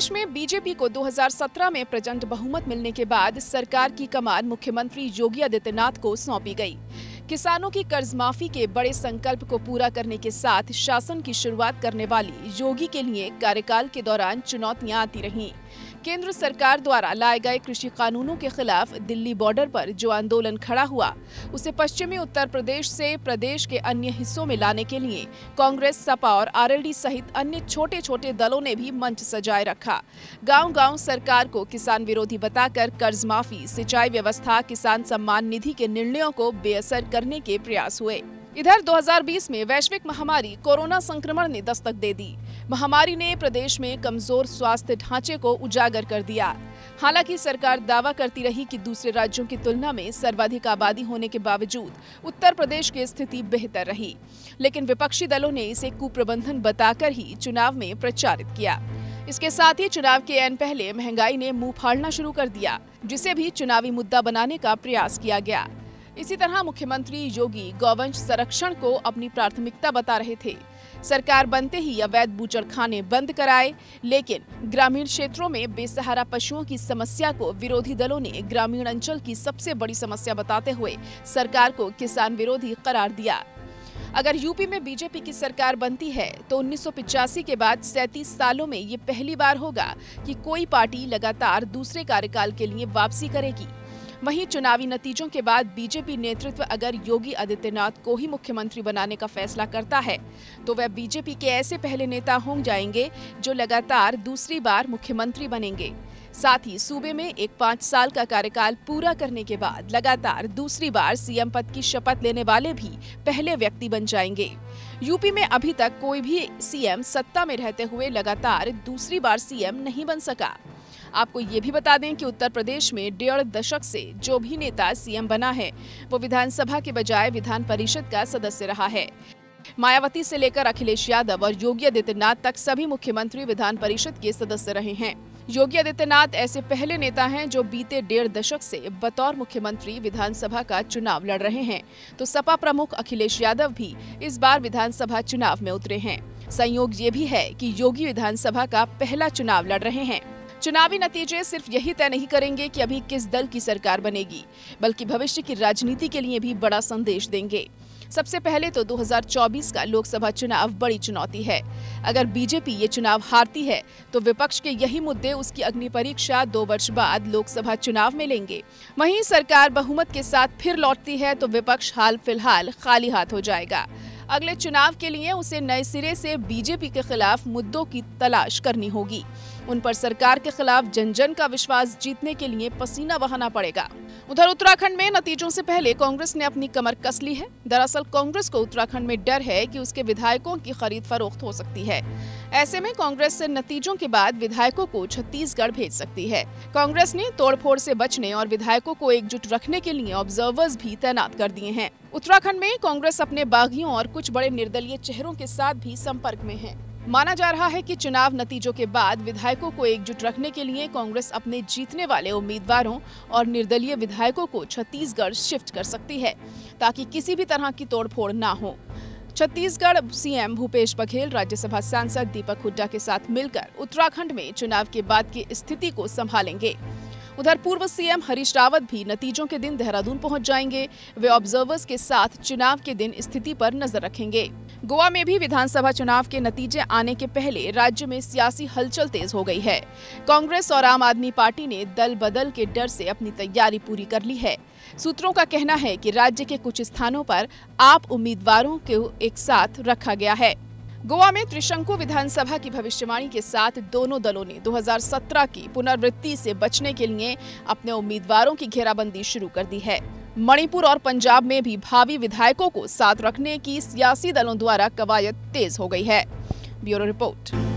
प्रदेश में बीजेपी को 2017 में प्रचंड बहुमत मिलने के बाद सरकार की कमान मुख्यमंत्री योगी आदित्यनाथ को सौंपी गई। किसानों की कर्ज माफी के बड़े संकल्प को पूरा करने के साथ शासन की शुरुआत करने वाली योगी के लिए कार्यकाल के दौरान चुनौतियां आती रहीं। केंद्र सरकार द्वारा लाए गए कृषि कानूनों के खिलाफ दिल्ली बॉर्डर पर जो आंदोलन खड़ा हुआ, उसे पश्चिमी उत्तर प्रदेश से प्रदेश के अन्य हिस्सों में लाने के लिए कांग्रेस, सपा और आरएलडी सहित अन्य छोटे छोटे दलों ने भी मंच सजाए रखा। गांव-गांव सरकार को किसान विरोधी बताकर कर्ज माफी, सिंचाई व्यवस्था, किसान सम्मान निधि के निर्णयों को बेअसर करने के प्रयास हुए। इधर 2020 में वैश्विक महामारी कोरोना संक्रमण ने दस्तक दे दी। महामारी ने प्रदेश में कमजोर स्वास्थ्य ढांचे को उजागर कर दिया। हालांकि सरकार दावा करती रही कि दूसरे राज्यों की तुलना में सर्वाधिक आबादी होने के बावजूद उत्तर प्रदेश की स्थिति बेहतर रही, लेकिन विपक्षी दलों ने इसे कुप्रबंधन बताकर ही चुनाव में प्रचारित किया। इसके साथ ही चुनाव के ऐन पहले महंगाई ने मुंह फाड़ना शुरू कर दिया, जिसे भी चुनावी मुद्दा बनाने का प्रयास किया गया। इसी तरह मुख्यमंत्री योगी गौवंश संरक्षण को अपनी प्राथमिकता बता रहे थे। सरकार बनते ही अवैध बूचड़खाने बंद कराए, लेकिन ग्रामीण क्षेत्रों में बेसहारा पशुओं की समस्या को विरोधी दलों ने ग्रामीण अंचल की सबसे बड़ी समस्या बताते हुए सरकार को किसान विरोधी करार दिया। अगर यूपी में बीजेपी की सरकार बनती है तो 1985 के बाद 37 सालों में ये पहली बार होगा कि कोई पार्टी लगातार दूसरे कार्यकाल के लिए वापसी करेगी। वहीं चुनावी नतीजों के बाद बीजेपी नेतृत्व अगर योगी आदित्यनाथ को ही मुख्यमंत्री बनाने का फैसला करता है तो वह बीजेपी के ऐसे पहले नेता हो जाएंगे जो लगातार दूसरी बार मुख्यमंत्री बनेंगे। साथ ही सूबे में एक 5 साल का कार्यकाल पूरा करने के बाद लगातार दूसरी बार सीएम पद की शपथ लेने वाले भी पहले व्यक्ति बन जाएंगे। यूपी में अभी तक कोई भी सीएम सत्ता में रहते हुए लगातार दूसरी बार सीएम नहीं बन सका। आपको ये भी बता दें कि उत्तर प्रदेश में 1.5 दशक से जो भी नेता सीएम बना है वो विधानसभा के बजाय विधान परिषद का सदस्य रहा है। मायावती से लेकर अखिलेश यादव और योगी आदित्यनाथ तक सभी मुख्यमंत्री विधान परिषद के सदस्य रहे हैं। योगी आदित्यनाथ ऐसे पहले नेता हैं जो बीते 1.5 दशक से बतौर मुख्यमंत्री विधानसभा का चुनाव लड़ रहे हैं, तो सपा प्रमुख अखिलेश यादव भी इस बार विधानसभा चुनाव में उतरे हैं। संयोग ये भी है कि योगी विधानसभा का पहला चुनाव लड़ रहे हैं। चुनावी नतीजे सिर्फ यही तय नहीं करेंगे कि अभी किस दल की सरकार बनेगी, बल्कि भविष्य की राजनीति के लिए भी बड़ा संदेश देंगे। सबसे पहले तो 2024 का लोकसभा चुनाव बड़ी चुनौती है। अगर बीजेपी ये चुनाव हारती है तो विपक्ष के यही मुद्दे उसकी अग्नि परीक्षा 2 वर्ष बाद लोकसभा चुनाव में लेंगे। वहीं सरकार बहुमत के साथ फिर लौटती है तो विपक्ष हाल फिलहाल खाली हाथ हो जाएगा। अगले चुनाव के लिए उसे नए सिरे से बीजेपी के खिलाफ मुद्दों की तलाश करनी होगी। उन पर सरकार के खिलाफ जन जन का विश्वास जीतने के लिए पसीना बहाना पड़ेगा। उधर उत्तराखंड में नतीजों से पहले कांग्रेस ने अपनी कमर कस ली है। दरअसल कांग्रेस को उत्तराखंड में डर है कि उसके विधायकों की खरीद फरोख्त हो सकती है। ऐसे में कांग्रेस से नतीजों के बाद विधायकों को छत्तीसगढ़ भेज सकती है। कांग्रेस ने तोड़फोड़ से बचने और विधायकों को एकजुट रखने के लिए ऑब्जर्वर्स भी तैनात कर दिए हैं। उत्तराखंड में कांग्रेस अपने बागियों और कुछ बड़े निर्दलीय चेहरों के साथ भी संपर्क में है। माना जा रहा है कि चुनाव नतीजों के बाद विधायकों को एकजुट रखने के लिए कांग्रेस अपने जीतने वाले उम्मीदवारों और निर्दलीय विधायकों को छत्तीसगढ़ शिफ्ट कर सकती है, ताकि किसी भी तरह की तोड़फोड़ ना हो। छत्तीसगढ़ सीएम भूपेश बघेल राज्यसभा सांसद दीपक हुड्डा के साथ मिलकर उत्तराखंड में चुनाव के बाद की स्थिति को संभालेंगे। उधर पूर्व सीएम हरीश रावत भी नतीजों के दिन देहरादून पहुंच जाएंगे। वे ऑब्जर्वर्स के साथ चुनाव के दिन स्थिति पर नजर रखेंगे। गोवा में भी विधानसभा चुनाव के नतीजे आने के पहले राज्य में सियासी हलचल तेज हो गई है। कांग्रेस और आम आदमी पार्टी ने दल बदल के डर से अपनी तैयारी पूरी कर ली है। सूत्रों का कहना है कि राज्य के कुछ स्थानों पर आप उम्मीदवारों को एक साथ रखा गया है। गोवा में त्रिशंकु विधानसभा की भविष्यवाणी के साथ दोनों दलों ने 2017 की पुनरावृत्ति से बचने के लिए अपने उम्मीदवारों की घेराबंदी शुरू कर दी है। मणिपुर और पंजाब में भी भावी विधायकों को साथ रखने की सियासी दलों द्वारा कवायद तेज हो गई है। Bureau report.